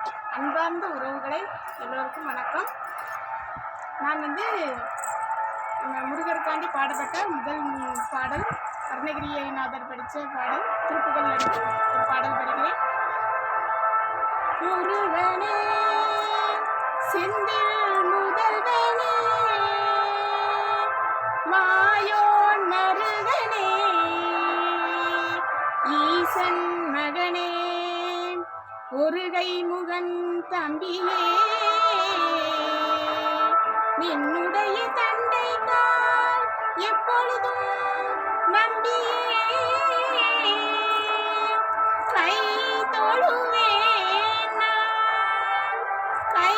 அன்பார்ந்த உறவுகளை எல்லோருக்கும் வணக்கம். நான் முருகருக்காண்டி பாடப்பட்ட முதல் பாடல் அருணகிரிநாதர் படித்த பாடல் திருப்புகழ் ஒரு பாடல் படிக்கிறேன். முருகனே செந்தில் முதல்வனே மாயோன் மருகனே ஈசன் மகனே ஒருகை முகன் தம்பியே நின்னுடைய தண்டை கால் எப்பொழுதும் நம்பியே கை தொழுவேன் கை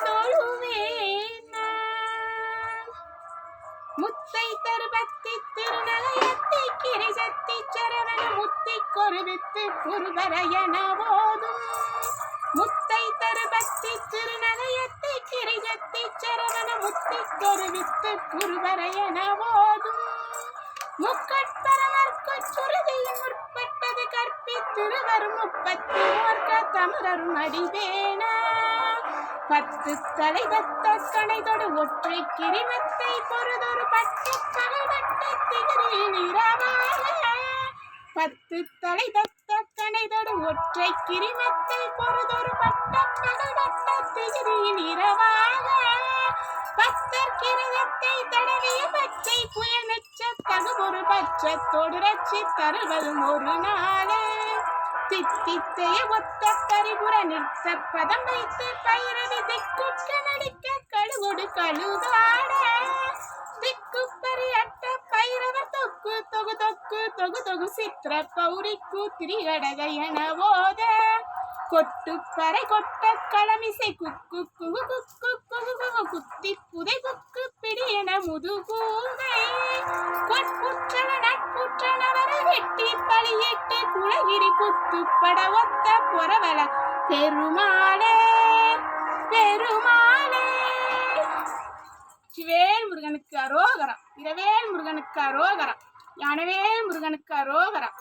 தொழுவேன் முத்தை தருபத்தி திருநகையத்தை கிரிசத்தி சரவண முத்தி கொருவித்து குருவரையன போதும் முத்தை தருபத்தி திருநகையத்தை கிரிசத்தி சரவண முத்தி கொருவித்து குருவரையன போதும் முக்கட்பரமர்க்கு சுருதியில் முற்பட்டது கற்பித்திருவரும் 34 தமிழரும் அடிவேனா 10 தலை தத்த கணைதொடு ஒற்றை கிரிமத்தை பொறுதொரு பட்டு பகவட்ட திகிரியில் இரவாக 10 தலை தத்த கணைதொடு ஒற்றை கிரிமத்தை பொறுதொரு பட்ட பகவட்ட திகிரியில் இரவாக 10 கிரகத்தை தடவிய பச்சை புயல் மெச்ச தகுபொரு பட்சத்தோடு ரட்சி தருவதும் ஒரு நாளே தித்தித்தைய ஒத்த கரிபுற நிற்க பதம் வைத்து பயிரவி திக்குற்ற நடிக்க கழுகொடு கழுதாட திக்குப்பறி அட்ட பயிரவர் தொக்கு தொகு தொக்கு தொகு தொகு சித்திர பௌரிக்கு திரிகடக என போத கொட்டுப்பறை கொட்ட களமிசை குக்கு குகு குக்கு குகு குகு குத்தி புதை குக்கு பிடி என முதுகூதை கொட்புற்றன நட்புற்றனவரை வெட்டி பலியிட்டு குலகிரி குத்துப்பட ஒத்த புறவல பெருமாளே பெருமாளே. சிவேல் முருகனுக்கு அரோகரம், இரவேல் முருகனுக்கு அரோகரம், யானவேல் முருகனுக்கு அரோகரம்.